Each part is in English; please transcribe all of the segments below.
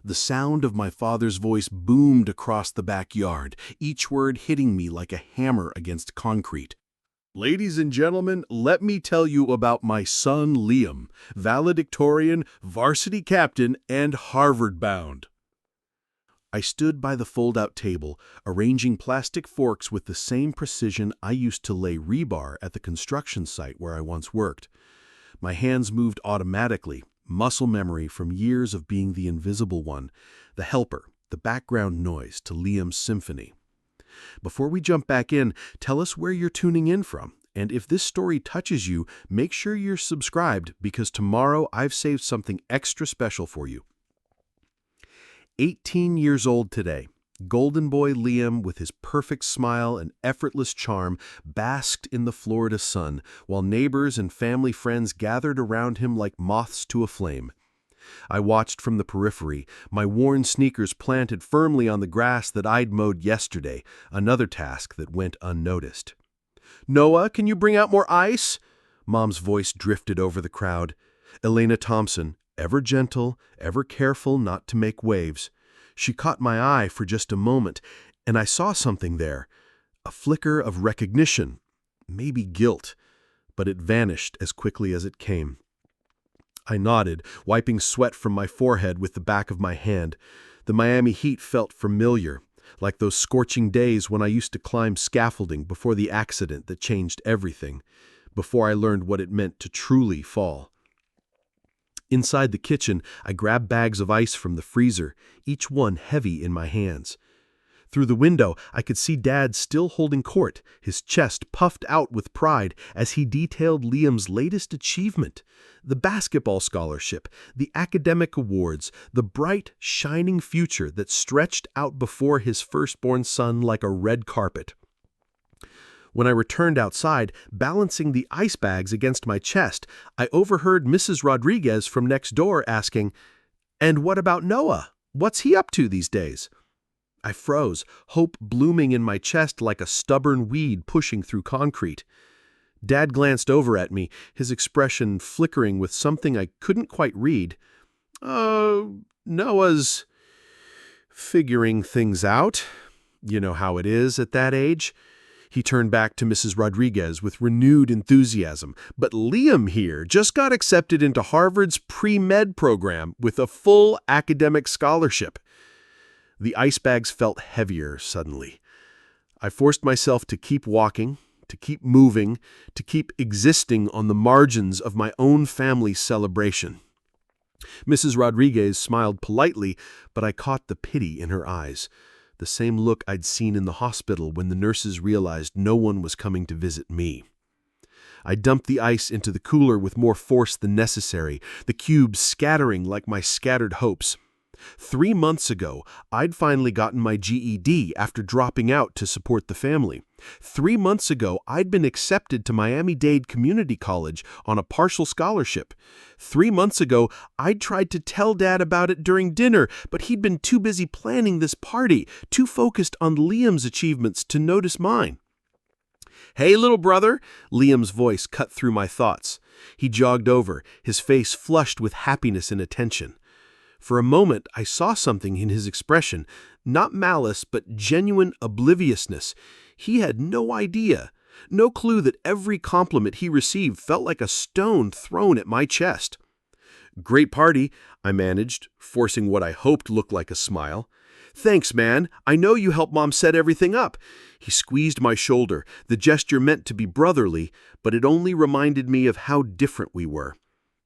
The sound of my father's voice boomed across the backyard, each word hitting me like a hammer against concrete. "Ladies and gentlemen, let me tell you about my son Liam, valedictorian, varsity captain, and Harvard-bound." I stood by the fold-out table, arranging plastic forks with the same precision I used to lay rebar at the construction site where I once worked. My hands moved automatically, muscle memory from years of being the invisible one, the helper, the background noise to Liam's symphony. Before we jump back in, tell us where you're tuning in from. And if this story touches you, make sure you're subscribed because tomorrow I've saved something extra special for you. 18 years old today, golden boy Liam, with his perfect smile and effortless charm, basked in the Florida sun, while neighbors and family friends gathered around him like moths to a flame. I watched from the periphery, my worn sneakers planted firmly on the grass that I'd mowed yesterday, another task that went unnoticed. "Noah, can you bring out more ice?" Mom's voice drifted over the crowd. Elena Thompson, ever gentle, ever careful not to make waves. She caught my eye for just a moment, and I saw something there, a flicker of recognition, maybe guilt, but it vanished as quickly as it came. I nodded, wiping sweat from my forehead with the back of my hand. The Miami heat felt familiar, like those scorching days when I used to climb scaffolding before the accident that changed everything, before I learned what it meant to truly fall. Inside the kitchen, I grabbed bags of ice from the freezer, each one heavy in my hands. Through the window, I could see Dad still holding court, his chest puffed out with pride as he detailed Liam's latest achievement: the basketball scholarship, the academic awards, the bright, shining future that stretched out before his firstborn son like a red carpet. When I returned outside, balancing the ice bags against my chest, I overheard Mrs. Rodriguez from next door asking, "And what about Noah? What's he up to these days?" I froze, hope blooming in my chest like a stubborn weed pushing through concrete. Dad glanced over at me, his expression flickering with something I couldn't quite read. Noah's figuring things out. You know how it is at that age." He turned back to Mrs. Rodriguez with renewed enthusiasm. "But Liam here just got accepted into Harvard's pre-med program with a full academic scholarship." The ice bags felt heavier suddenly. I forced myself to keep walking, to keep moving, to keep existing on the margins of my own family's celebration. Mrs. Rodriguez smiled politely, but I caught the pity in her eyes. The same look I'd seen in the hospital when the nurses realized no one was coming to visit me. I dumped the ice into the cooler with more force than necessary, the cubes scattering like my scattered hopes. 3 months ago, I'd finally gotten my GED after dropping out to support the family. 3 months ago, I'd been accepted to Miami-Dade Community College on a partial scholarship. 3 months ago, I'd tried to tell Dad about it during dinner, but he'd been too busy planning this party, too focused on Liam's achievements to notice mine. "Hey, little brother," Liam's voice cut through my thoughts. He jogged over, his face flushed with happiness and attention. For a moment, I saw something in his expression, not malice, but genuine obliviousness. He had no idea, no clue that every compliment he received felt like a stone thrown at my chest. "Great party," I managed, forcing what I hoped looked like a smile. "Thanks, man. I know you helped Mom set everything up." He squeezed my shoulder, the gesture meant to be brotherly, but it only reminded me of how different we were.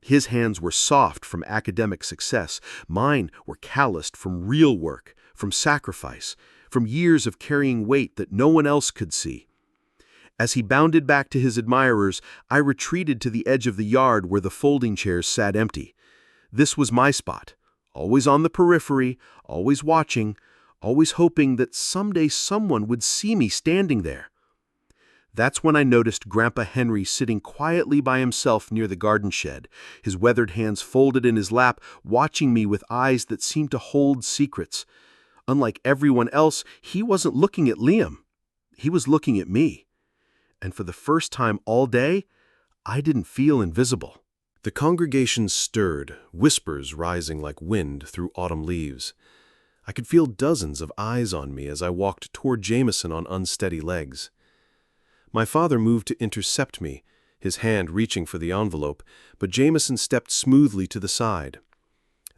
His hands were soft from academic success. Mine were calloused from real work, from sacrifice, from years of carrying weight that no one else could see. As he bounded back to his admirers, I retreated to the edge of the yard where the folding chairs sat empty. This was my spot, always on the periphery, always watching, always hoping that someday someone would see me standing there. That's when I noticed Grandpa Henry sitting quietly by himself near the garden shed, his weathered hands folded in his lap, watching me with eyes that seemed to hold secrets. Unlike everyone else, he wasn't looking at Liam. He was looking at me. And for the first time all day, I didn't feel invisible. The congregation stirred, whispers rising like wind through autumn leaves. I could feel dozens of eyes on me as I walked toward Jameson on unsteady legs. My father moved to intercept me, his hand reaching for the envelope, but Jameson stepped smoothly to the side.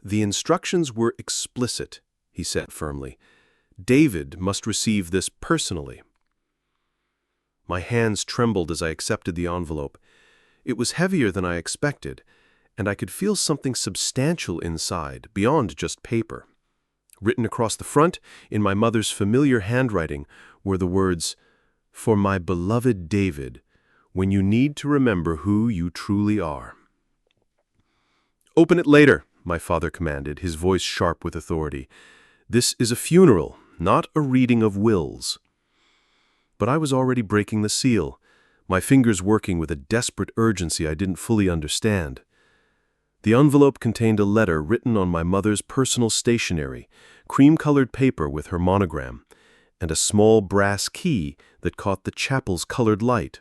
"The instructions were explicit," he said firmly. "David must receive this personally." My hands trembled as I accepted the envelope. It was heavier than I expected, and I could feel something substantial inside, beyond just paper. Written across the front, in my mother's familiar handwriting, were the words, "For my beloved David, when you need to remember who you truly are." "Open it later," my father commanded, his voice sharp with authority. "This is a funeral, not a reading of wills." But I was already breaking the seal, my fingers working with a desperate urgency I didn't fully understand. The envelope contained a letter written on my mother's personal stationery, cream-colored paper with her monogram, and a small brass key that caught the chapel's colored light.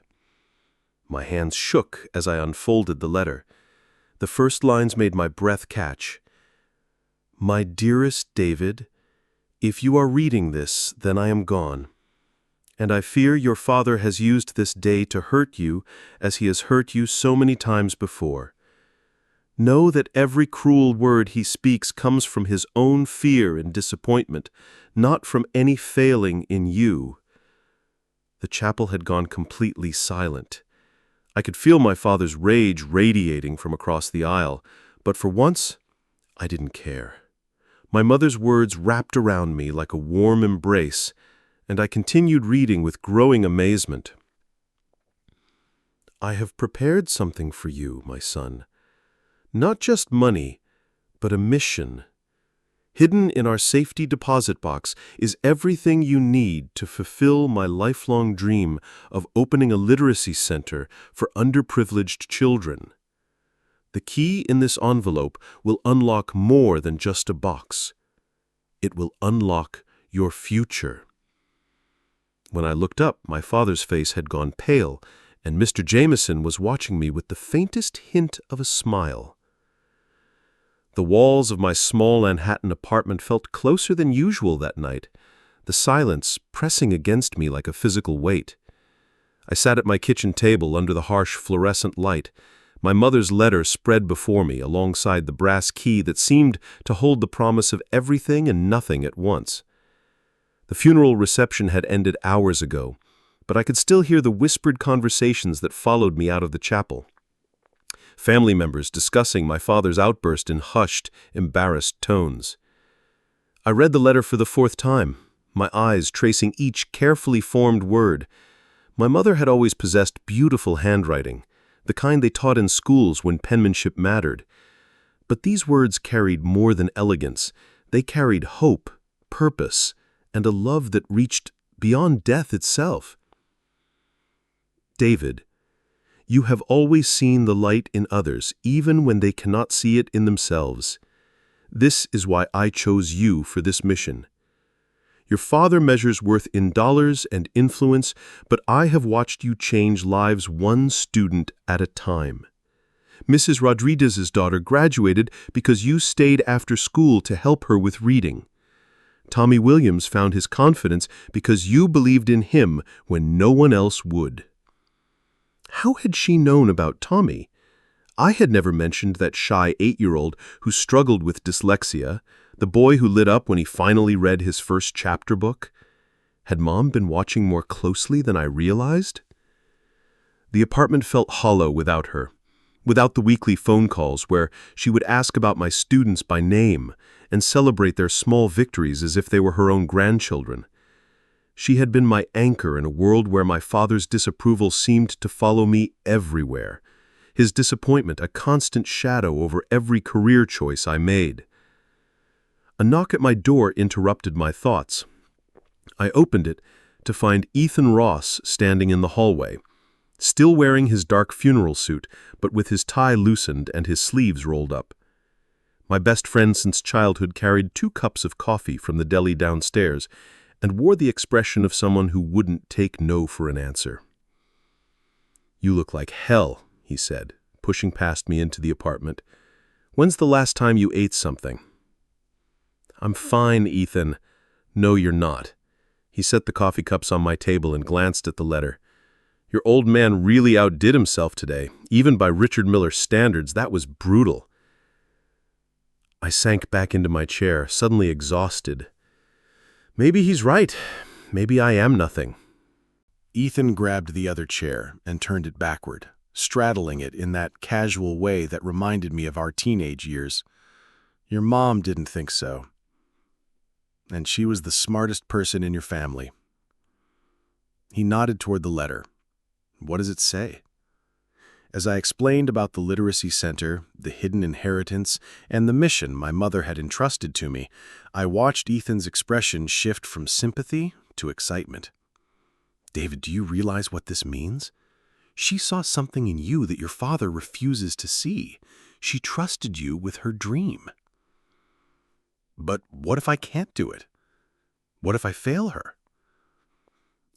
My hands shook as I unfolded the letter. The first lines made my breath catch. "My dearest David, if you are reading this, then I am gone. And I fear your father has used this day to hurt you as he has hurt you so many times before. Know that every cruel word he speaks comes from his own fear and disappointment, not from any failing in you." The chapel had gone completely silent. I could feel my father's rage radiating from across the aisle, but for once, I didn't care. My mother's words wrapped around me like a warm embrace, and I continued reading with growing amazement. "I have prepared something for you, my son. Not just money, but a mission. Hidden in our safety deposit box is everything you need to fulfill my lifelong dream of opening a literacy center for underprivileged children. The key in this envelope will unlock more than just a box. It will unlock your future." When I looked up, my father's face had gone pale, and Mr. Jameson was watching me with the faintest hint of a smile. The walls of my small Manhattan apartment felt closer than usual that night, the silence pressing against me like a physical weight. I sat at my kitchen table under the harsh fluorescent light, my mother's letter spread before me alongside the brass key that seemed to hold the promise of everything and nothing at once. The funeral reception had ended hours ago, but I could still hear the whispered conversations that followed me out of the chapel. Family members discussing my father's outburst in hushed, embarrassed tones. I read the letter for the fourth time, my eyes tracing each carefully formed word. My mother had always possessed beautiful handwriting, the kind they taught in schools when penmanship mattered. But these words carried more than elegance. They carried hope, purpose, and a love that reached beyond death itself. "David, you have always seen the light in others, even when they cannot see it in themselves. This is why I chose you for this mission. Your father measures worth in dollars and influence, but I have watched you change lives one student at a time. Mrs. Rodriguez's daughter graduated because you stayed after school to help her with reading. Tommy Williams found his confidence because you believed in him when no one else would." How had she known about Tommy? I had never mentioned that shy 8-year-old who struggled with dyslexia, the boy who lit up when he finally read his first chapter book. Had Mom been watching more closely than I realized? The apartment felt hollow without her, without the weekly phone calls where she would ask about my students by name and celebrate their small victories as if they were her own grandchildren. She had been my anchor in a world where my father's disapproval seemed to follow me everywhere, his disappointment a constant shadow over every career choice I made. A knock at my door interrupted my thoughts. I opened it to find Ethan Ross standing in the hallway, still wearing his dark funeral suit, but with his tie loosened and his sleeves rolled up. My best friend since childhood carried 2 cups of coffee from the deli downstairs and wore the expression of someone who wouldn't take no for an answer. "You look like hell," he said, pushing past me into the apartment. "When's the last time you ate something?" "I'm fine, Ethan." "No, you're not." He set the coffee cups on my table and glanced at the letter. "Your old man really outdid himself today. Even by Richard Miller's standards, that was brutal." I sank back into my chair, suddenly exhausted. Maybe he's right. Maybe I am nothing. Ethan grabbed the other chair and turned it backward, straddling it in that casual way that reminded me of our teenage years. "Your mom didn't think so. And she was the smartest person in your family." He nodded toward the letter. "What does it say?" As I explained about the literacy center, the hidden inheritance, and the mission my mother had entrusted to me, I watched Ethan's expression shift from sympathy to excitement. "David, do you realize what this means? She saw something in you that your father refuses to see. She trusted you with her dream." "But what if I can't do it? What if I fail her?"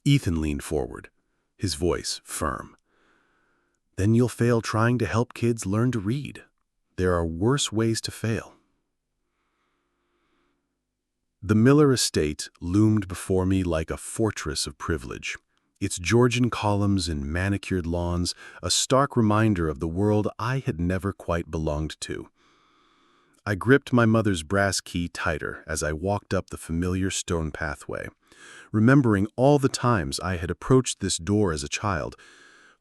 Ethan leaned forward, his voice firm. "Then you'll fail trying to help kids learn to read. There are worse ways to fail." The Miller estate loomed before me like a fortress of privilege. Its Georgian columns and manicured lawns, a stark reminder of the world I had never quite belonged to. I gripped my mother's brass key tighter as I walked up the familiar stone pathway, remembering all the times I had approached this door as a child,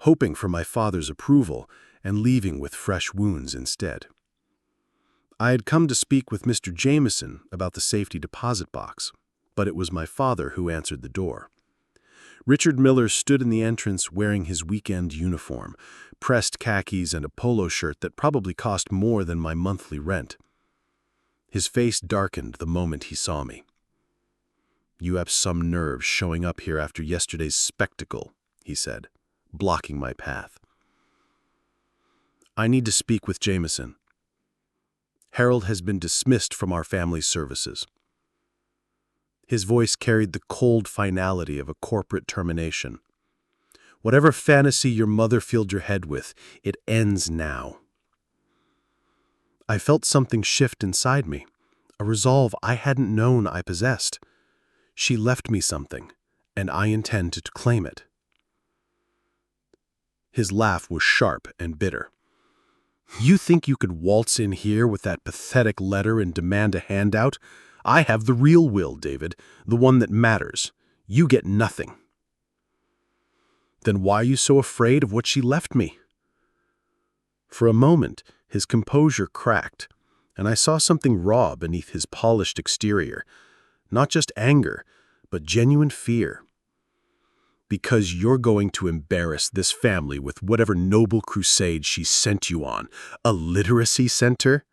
hoping for my father's approval and leaving with fresh wounds instead. I had come to speak with Mr. Jameson about the safety deposit box, but it was my father who answered the door. Richard Miller stood in the entrance wearing his weekend uniform, pressed khakis and a polo shirt that probably cost more than my monthly rent. His face darkened the moment he saw me. "You have some nerve showing up here after yesterday's spectacle," he said, blocking my path. "I need to speak with Jameson. Harold has been dismissed from our family services." His voice carried the cold finality of a corporate termination. "Whatever fantasy your mother filled your head with, it ends now." I felt something shift inside me, a resolve I hadn't known I possessed. She left me something, and I intended to claim it. His laugh was sharp and bitter. "You think you could waltz in here with that pathetic letter and demand a handout? I have the real will, David, the one that matters. You get nothing." "Then why are you so afraid of what she left me?" For a moment, his composure cracked, and I saw something raw beneath his polished exterior. Not just anger, but genuine fear. "Because you're going to embarrass this family with whatever noble crusade she sent you on. A literacy center?"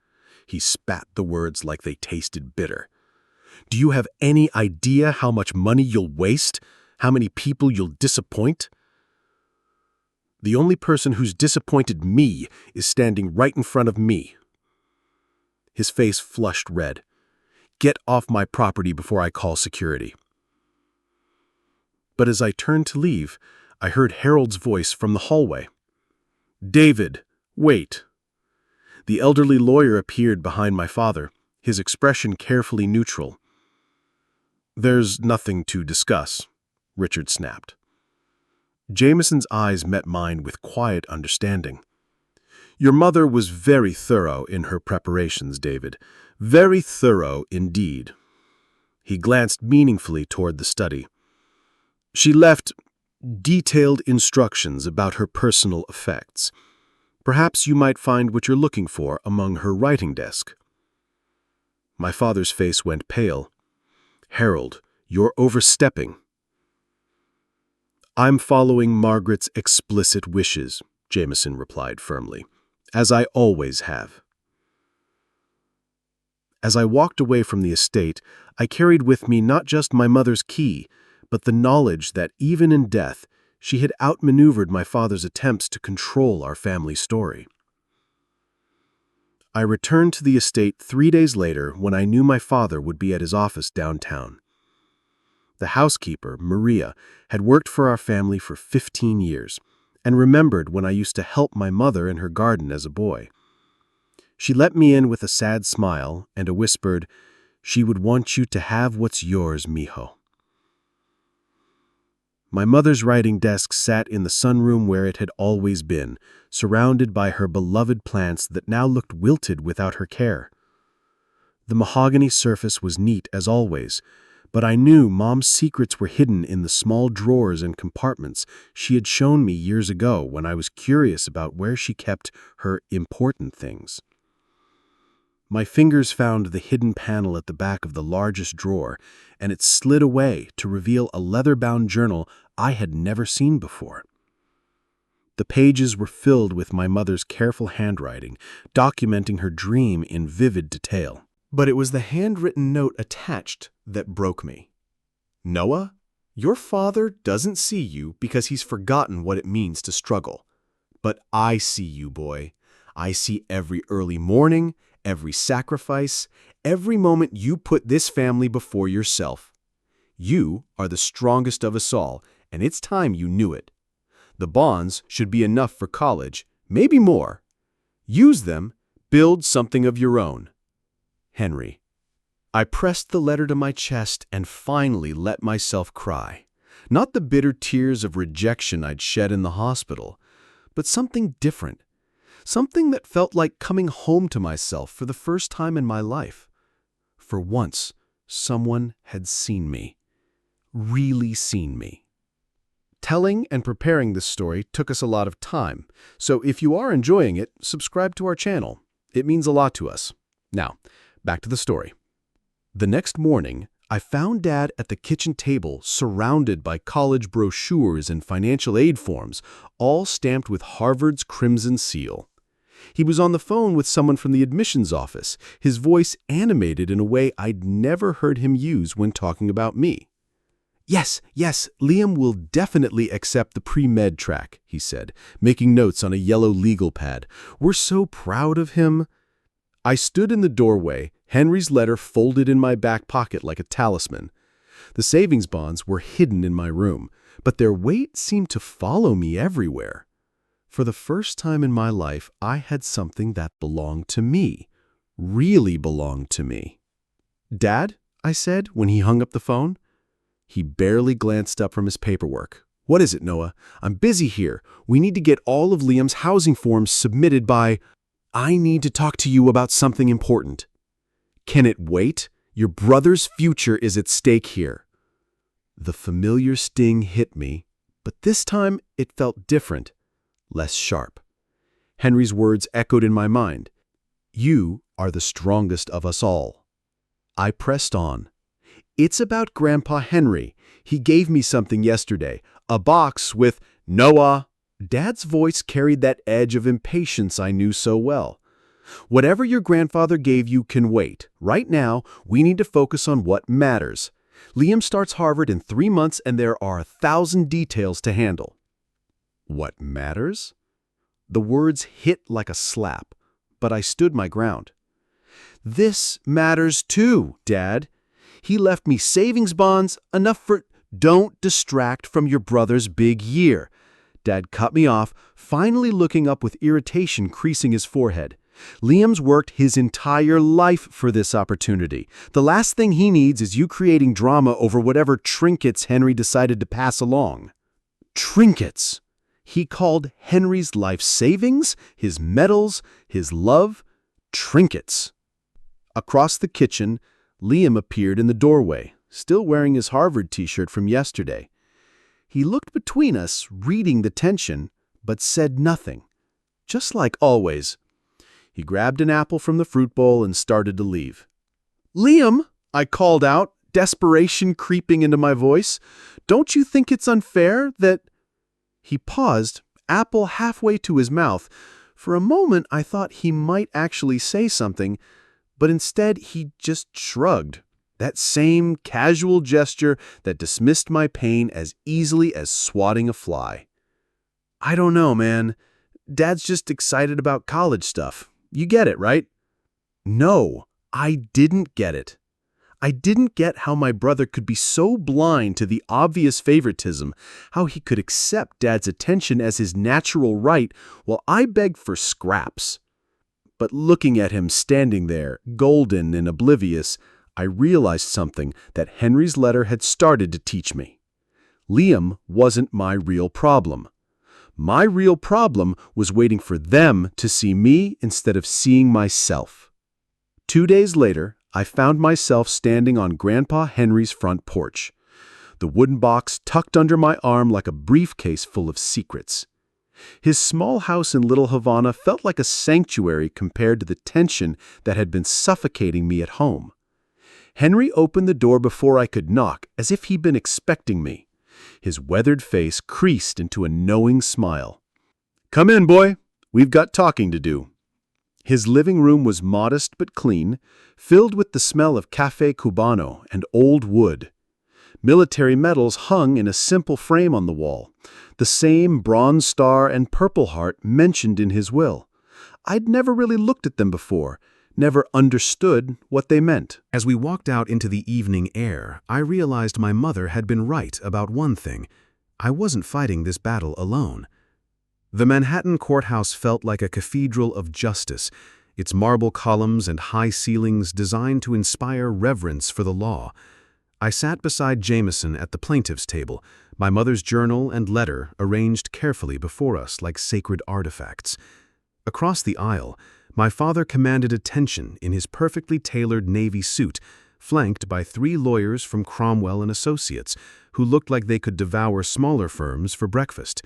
He spat the words like they tasted bitter. "Do you have any idea how much money you'll waste? How many people you'll disappoint?" "The only person who's disappointed me is standing right in front of me." His face flushed red. "Get off my property before I call security." But as I turned to leave, I heard Harold's voice from the hallway. "David, wait." The elderly lawyer appeared behind my father, his expression carefully neutral. "There's nothing to discuss," Richard snapped. Jameson's eyes met mine with quiet understanding. "Your mother was very thorough in her preparations, David. Very thorough indeed." He glanced meaningfully toward the study. "She left detailed instructions about her personal effects. Perhaps you might find what you're looking for among her writing desk." My father's face went pale. "Harold, you're overstepping." "I'm following Margaret's explicit wishes," Jameson replied firmly, "as I always have." As I walked away from the estate, I carried with me not just my mother's key, but the knowledge that even in death, she had outmaneuvered my father's attempts to control our family story. I returned to the estate 3 days later when I knew my father would be at his office downtown. The housekeeper, Maria, had worked for our family for 15 years, and remembered when I used to help my mother in her garden as a boy. She let me in with a sad smile and a whispered, "She would want you to have what's yours, mijo." My mother's writing desk sat in the sunroom where it had always been, surrounded by her beloved plants that now looked wilted without her care. The mahogany surface was neat as always, but I knew Mom's secrets were hidden in the small drawers and compartments she had shown me years ago when I was curious about where she kept her important things. My fingers found the hidden panel at the back of the largest drawer, and it slid away to reveal a leather-bound journal I had never seen before. The pages were filled with my mother's careful handwriting, documenting her dream in vivid detail. But it was the handwritten note attached that broke me. "Noah, your father doesn't see you because he's forgotten what it means to struggle. But I see you, boy. I see every early morning, every sacrifice, every moment you put this family before yourself. You are the strongest of us all, and it's time you knew it. The bonds should be enough for college, maybe more. Use them, build something of your own. Henry." I pressed the letter to my chest and finally let myself cry. Not the bitter tears of rejection I'd shed in the hospital, but something different. Something that felt like coming home to myself for the first time in my life. For once, someone had seen me. Really seen me. Telling and preparing this story took us a lot of time, so if you are enjoying it, subscribe to our channel. It means a lot to us. Now, back to the story. The next morning, I found Dad at the kitchen table surrounded by college brochures and financial aid forms, all stamped with Harvard's crimson seal. He was on the phone with someone from the admissions office, his voice animated in a way I'd never heard him use when talking about me. Yes, Liam will definitely accept the pre-med track," he said, making notes on a yellow legal pad. "We're so proud of him." I stood in the doorway, Henry's letter folded in my back pocket like a talisman. The savings bonds were hidden in my room, but their weight seemed to follow me everywhere. For the first time in my life, I had something that belonged to me, really belonged to me. "Dad," I said when he hung up the phone. He barely glanced up from his paperwork. "What is it, Noah? I'm busy here. We need to get all of Liam's housing forms submitted by—" "I need to talk to you about something important." "Can it wait? Your brother's future is at stake here." The familiar sting hit me, but this time it felt different, less sharp. Henry's words echoed in my mind. "You are the strongest of us all." I pressed on. "It's about Grandpa Henry. He gave me something yesterday, a box with Noah." Dad's voice carried that edge of impatience I knew so well. "Whatever your grandfather gave you can wait. Right now, we need to focus on what matters. Liam starts Harvard in 3 months and there are 1,000 details to handle." What matters? The words hit like a slap, but I stood my ground. "This matters too, Dad. He left me savings bonds, enough for—" "Don't distract from your brother's big year." Dad cut me off, finally looking up with irritation creasing his forehead. "Liam's worked his entire life for this opportunity. The last thing he needs is you creating drama over whatever trinkets Henry decided to pass along." Trinkets! He called Henry's life savings, his medals, his love, trinkets. Across the kitchen, Liam appeared in the doorway, still wearing his Harvard t-shirt from yesterday. He looked between us, reading the tension, but said nothing. Just like always. He grabbed an apple from the fruit bowl and started to leave. "Liam," I called out, desperation creeping into my voice, "don't you think it's unfair that—" He paused, apple halfway to his mouth. For a moment, I thought he might actually say something, but instead he just shrugged. That same casual gesture that dismissed my pain as easily as swatting a fly. "I don't know, man. Dad's just excited about college stuff. You get it, right?" No, I didn't get it. I didn't get how my brother could be so blind to the obvious favoritism, how he could accept Dad's attention as his natural right while I begged for scraps. But looking at him standing there, golden and oblivious, I realized something that Henry's letter had started to teach me. Liam wasn't my real problem. My real problem was waiting for them to see me instead of seeing myself. 2 days later, I found myself standing on Grandpa Henry's front porch, the wooden box tucked under my arm like a briefcase full of secrets. His small house in Little Havana felt like a sanctuary compared to the tension that had been suffocating me at home. Henry opened the door before I could knock, as if he'd been expecting me. His weathered face creased into a knowing smile. "Come in, boy. We've got talking to do." His living room was modest but clean, filled with the smell of Café Cubano and old wood. Military medals hung in a simple frame on the wall, the same Bronze Star and Purple Heart mentioned in his will. I'd never really looked at them before, never understood what they meant. As we walked out into the evening air, I realized my mother had been right about one thing. I wasn't fighting this battle alone. The Manhattan courthouse felt like a cathedral of justice, its marble columns and high ceilings designed to inspire reverence for the law. I sat beside Jameson at the plaintiff's table, my mother's journal and letter arranged carefully before us like sacred artifacts. Across the aisle, my father commanded attention in his perfectly tailored navy suit, flanked by 3 lawyers from Cromwell and Associates, who looked like they could devour smaller firms for breakfast.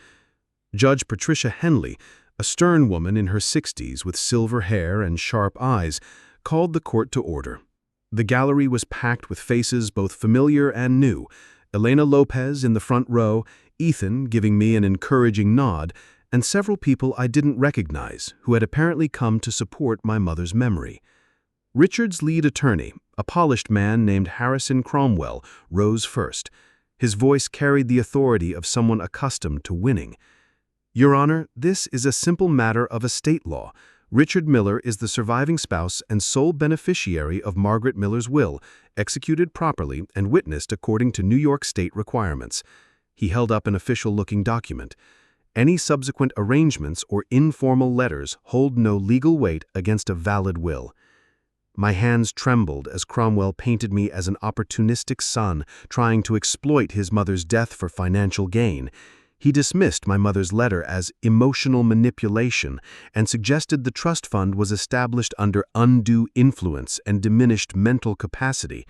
Judge Patricia Henley, a stern woman in her 60s with silver hair and sharp eyes, called the court to order. The gallery was packed with faces both familiar and new, Elena Lopez in the front row, Ethan giving me an encouraging nod, and several people I didn't recognize who had apparently come to support my mother's memory. Richard's lead attorney, a polished man named Harrison Cromwell, rose first. His voice carried the authority of someone accustomed to winning. "Your Honor, this is a simple matter of estate law. Richard Miller is the surviving spouse and sole beneficiary of Margaret Miller's will, executed properly and witnessed according to New York State requirements." He held up an official-looking document. "Any subsequent arrangements or informal letters hold no legal weight against a valid will." My hands trembled as Cromwell painted me as an opportunistic son trying to exploit his mother's death for financial gain. He dismissed my mother's letter as emotional manipulation and suggested the trust fund was established under undue influence and diminished mental capacity.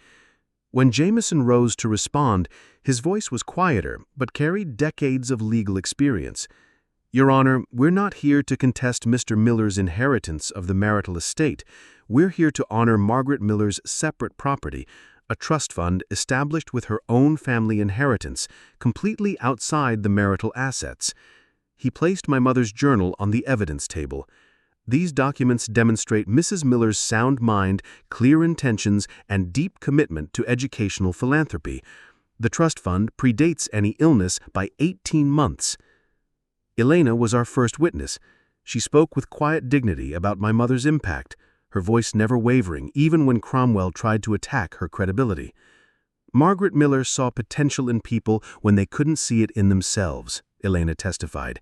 When Jameson rose to respond, his voice was quieter but carried decades of legal experience. "Your Honor, we're not here to contest Mr. Miller's inheritance of the marital estate. We're here to honor Margaret Miller's separate property, a trust fund established with her own family inheritance, completely outside the marital assets." He placed my mother's journal on the evidence table. "These documents demonstrate Mrs. Miller's sound mind, clear intentions, and deep commitment to educational philanthropy. The trust fund predates any illness by 18 months. Elena was our first witness. She spoke with quiet dignity about my mother's impact, her voice never wavering even when Cromwell tried to attack her credibility. "Margaret Miller saw potential in people when they couldn't see it in themselves," Elena testified.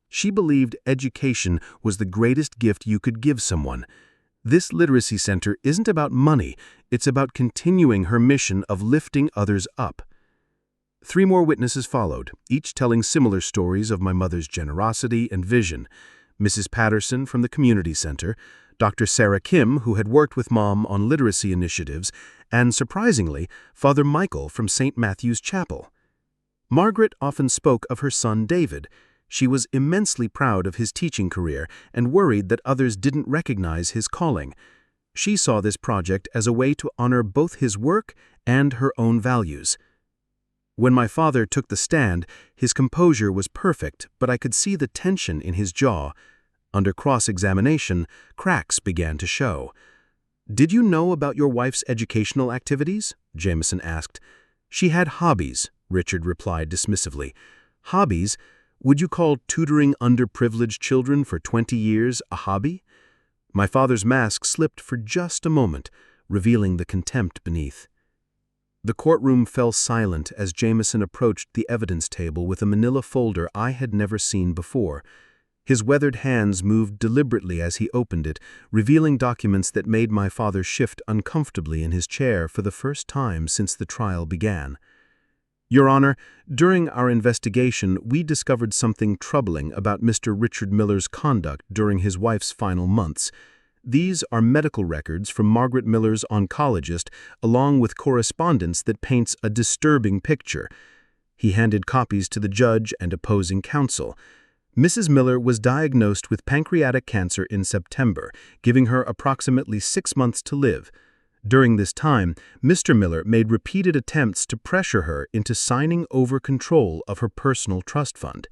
"She believed education was the greatest gift you could give someone. This literacy center isn't about money, it's about continuing her mission of lifting others up." 3 more witnesses followed, each telling similar stories of my mother's generosity and vision. Mrs. Patterson from the community center, Dr. Sarah Kim, who had worked with Mom on literacy initiatives, and, surprisingly, Father Michael from St. Matthew's Chapel. Margaret often spoke of her son David. She was immensely proud of his teaching career and worried that others didn't recognize his calling. She saw this project as a way to honor both his work and her own values. When my father took the stand, his composure was perfect, but I could see the tension in his jaw. Under cross-examination, cracks began to show. "Did you know about your wife's educational activities?" Jameson asked. "She had hobbies," Richard replied dismissively. "Hobbies? Would you call tutoring underprivileged children for 20 years a hobby?" My father's mask slipped for just a moment, revealing the contempt beneath. The courtroom fell silent as Jameson approached the evidence table with a manila folder I had never seen before. His weathered hands moved deliberately as he opened it, revealing documents that made my father shift uncomfortably in his chair for the first time since the trial began. Your Honor, during our investigation, we discovered something troubling about Mr. Richard Miller's conduct during his wife's final months. These are medical records from Margaret Miller's oncologist, along with correspondence that paints a disturbing picture. He handed copies to the judge and opposing counsel. Mrs. Miller was diagnosed with pancreatic cancer in September, giving her approximately 6 months to live. During this time, Mr. Miller made repeated attempts to pressure her into signing over control of her personal trust fund.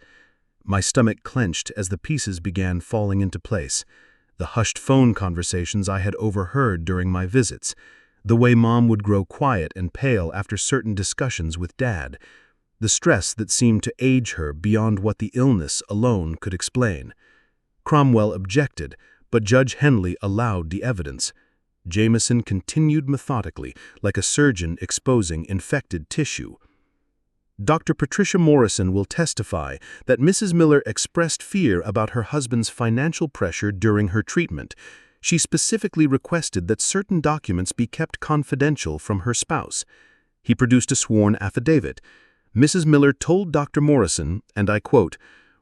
My stomach clenched as the pieces began falling into place. The hushed phone conversations I had overheard during my visits, the way Mom would grow quiet and pale after certain discussions with Dad, the stress that seemed to age her beyond what the illness alone could explain. Cromwell objected, but Judge Henley allowed the evidence. Jameson continued methodically, like a surgeon exposing infected tissue. Dr. Patricia Morrison will testify that Mrs. Miller expressed fear about her husband's financial pressure during her treatment. She specifically requested that certain documents be kept confidential from her spouse. He produced a sworn affidavit. Mrs. Miller told Dr. Morrison, and I quote,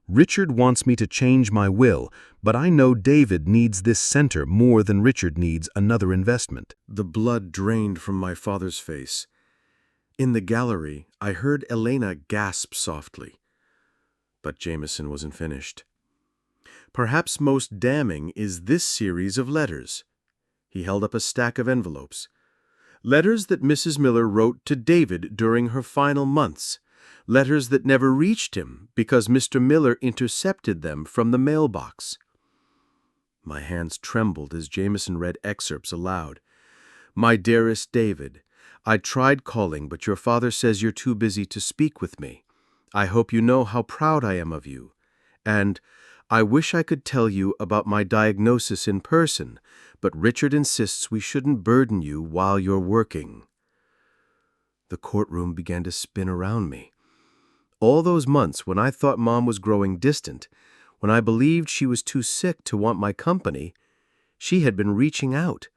"Richard wants me to change my will, but I know David needs this center more than Richard needs another investment." The blood drained from my father's face. In the gallery, I heard Elena gasp softly. But Jameson wasn't finished. Perhaps most damning is this series of letters. He held up a stack of envelopes. Letters that Mrs. Miller wrote to David during her final months. Letters that never reached him because Mr. Miller intercepted them from the mailbox. My hands trembled as Jameson read excerpts aloud. "My dearest David, I tried calling, but your father says you're too busy to speak with me. I hope you know how proud I am of you. And I wish I could tell you about my diagnosis in person, but Richard insists we shouldn't burden you while you're working." The courtroom began to spin around me. All those months when I thought Mom was growing distant, when I believed she was too sick to want my company, she had been reaching out.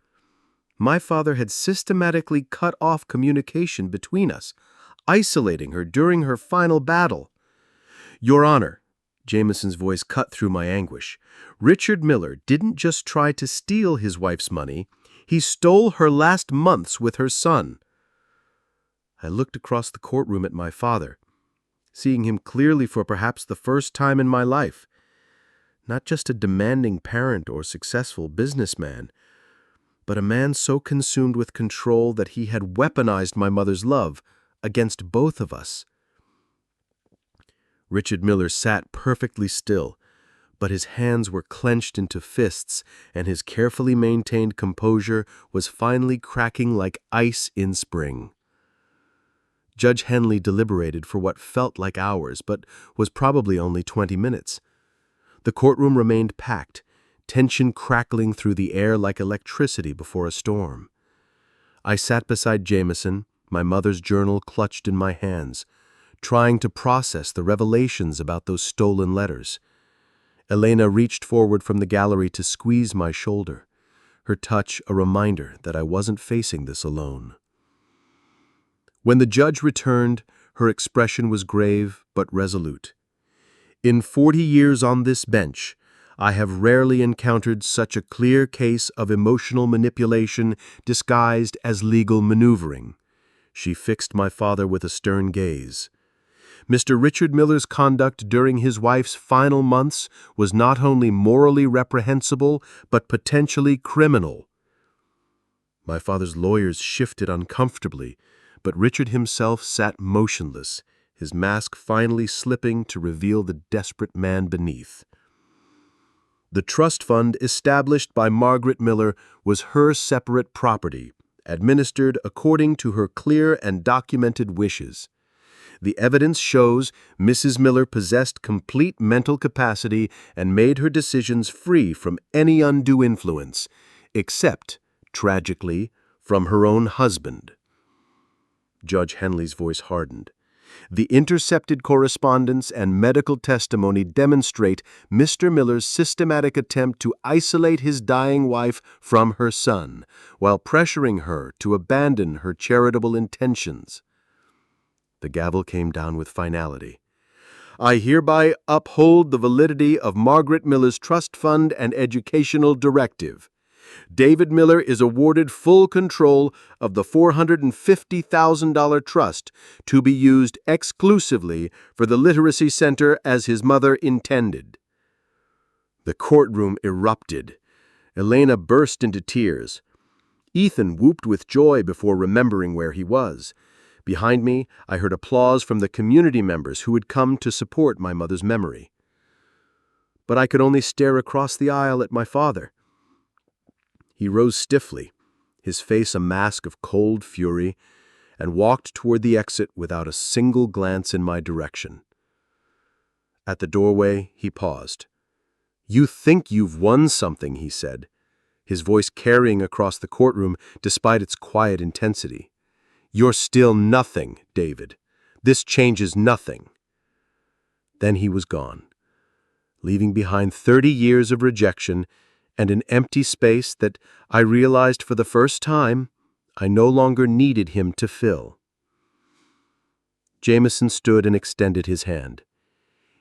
My father had systematically cut off communication between us, isolating her during her final battle. "Your Honor," Jameson's voice cut through my anguish, "Richard Miller didn't just try to steal his wife's money, he stole her last months with her son." I looked across the courtroom at my father, seeing him clearly for perhaps the first time in my life. Not just a demanding parent or successful businessman, but a man so consumed with control that he had weaponized my mother's love against both of us. Richard Miller sat perfectly still, but his hands were clenched into fists, and his carefully maintained composure was finally cracking like ice in spring. Judge Henley deliberated for what felt like hours, but was probably only 20 minutes. The courtroom remained packed, tension crackling through the air like electricity before a storm. I sat beside Jameson, my mother's journal clutched in my hands, trying to process the revelations about those stolen letters. Elena reached forward from the gallery to squeeze my shoulder, her touch a reminder that I wasn't facing this alone. When the judge returned, her expression was grave but resolute. "In 40 years on this bench, I have rarely encountered such a clear case of emotional manipulation disguised as legal maneuvering." She fixed my father with a stern gaze. "Mr. Richard Miller's conduct during his wife's final months was not only morally reprehensible, but potentially criminal." My father's lawyers shifted uncomfortably, but Richard himself sat motionless, his mask finally slipping to reveal the desperate man beneath. The trust fund established by Margaret Miller was her separate property, administered according to her clear and documented wishes. The evidence shows Mrs. Miller possessed complete mental capacity and made her decisions free from any undue influence, except, tragically, from her own husband. Judge Henley's voice hardened. "The intercepted correspondence and medical testimony demonstrate Mr. Miller's systematic attempt to isolate his dying wife from her son, while pressuring her to abandon her charitable intentions." The gavel came down with finality. "I hereby uphold the validity of Margaret Miller's trust fund and educational directive. David Miller is awarded full control of the $450,000 trust to be used exclusively for the Literacy Center as his mother intended." The courtroom erupted. Elena burst into tears. Ethan whooped with joy before remembering where he was. Behind me, I heard applause from the community members who had come to support my mother's memory. But I could only stare across the aisle at my father. He rose stiffly, his face a mask of cold fury, and walked toward the exit without a single glance in my direction. At the doorway, he paused. "You think you've won something," he said, his voice carrying across the courtroom despite its quiet intensity. "You're still nothing, David. This changes nothing." Then he was gone, leaving behind 30 years of rejection and an empty space that I realized for the first time I no longer needed him to fill. Jameson stood and extended his hand.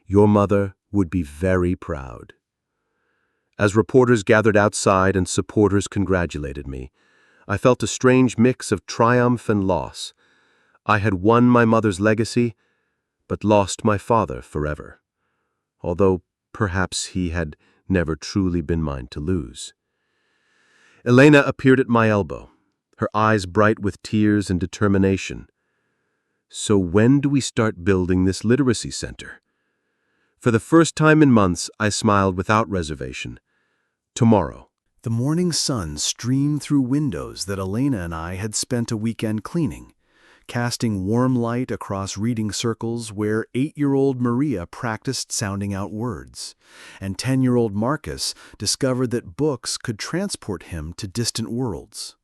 "Your mother would be very proud." As reporters gathered outside and supporters congratulated me, I felt a strange mix of triumph and loss. I had won my mother's legacy, but lost my father forever, although perhaps he had never truly been mine to lose. Elena appeared at my elbow, her eyes bright with tears and determination. "So when do we start building this literacy center?" For the first time in months, I smiled without reservation. "Tomorrow." The morning sun streamed through windows that Elena and I had spent a weekend cleaning, casting warm light across reading circles where 8-year-old Maria practiced sounding out words, and 10-year-old Marcus discovered that books could transport him to distant worlds.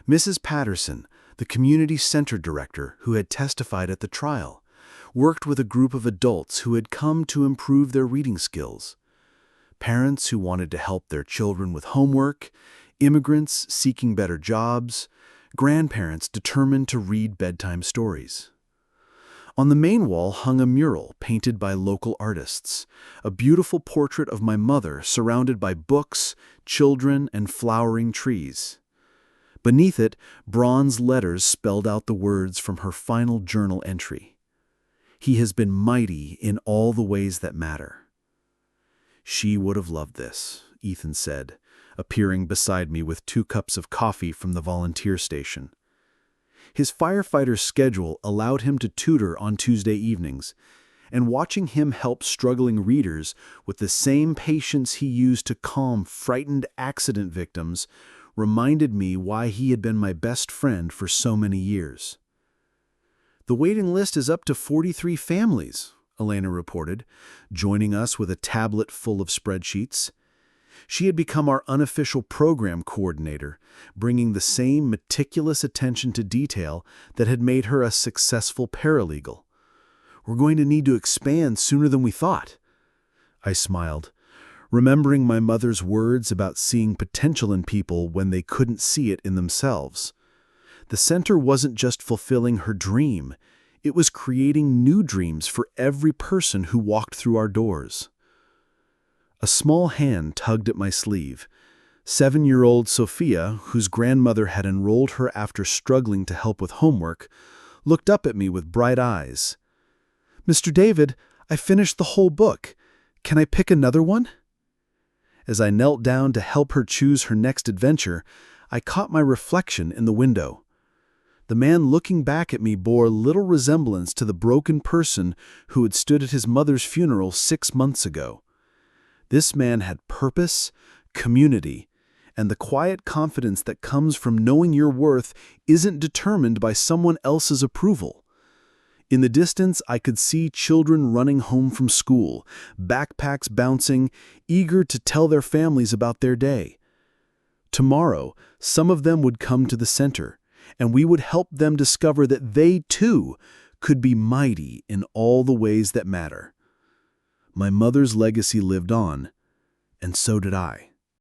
Mrs. Patterson, the community center director who had testified at the trial, worked with a group of adults who had come to improve their reading skills. Parents who wanted to help their children with homework, immigrants seeking better jobs, grandparents determined to read bedtime stories. On the main wall hung a mural painted by local artists, a beautiful portrait of my mother surrounded by books, children, and flowering trees. Beneath it, bronze letters spelled out the words from her final journal entry. "He has been mighty in all the ways that matter." "She would have loved this," Ethan said, appearing beside me with 2 cups of coffee from the volunteer station. His firefighter's schedule allowed him to tutor on Tuesday evenings, and watching him help struggling readers with the same patience he used to calm frightened accident victims reminded me why he had been my best friend for so many years. "The waiting list is up to 43 families," Elena reported, joining us with a tablet full of spreadsheets. She had become our unofficial program coordinator, bringing the same meticulous attention to detail that had made her a successful paralegal. "We're going to need to expand sooner than we thought." I smiled, remembering my mother's words about seeing potential in people when they couldn't see it in themselves. The center wasn't just fulfilling her dream, it was creating new dreams for every person who walked through our doors. A small hand tugged at my sleeve. 7-year-old Sophia, whose grandmother had enrolled her after struggling to help with homework, looked up at me with bright eyes. "Mr. David, I finished the whole book. Can I pick another one?" As I knelt down to help her choose her next adventure, I caught my reflection in the window. The man looking back at me bore little resemblance to the broken person who had stood at his mother's funeral 6 months ago. This man had purpose, community, and the quiet confidence that comes from knowing your worth isn't determined by someone else's approval. In the distance, I could see children running home from school, backpacks bouncing, eager to tell their families about their day. Tomorrow, some of them would come to the center, and we would help them discover that they, too, could be mighty in all the ways that matter. My mother's legacy lived on, and so did I.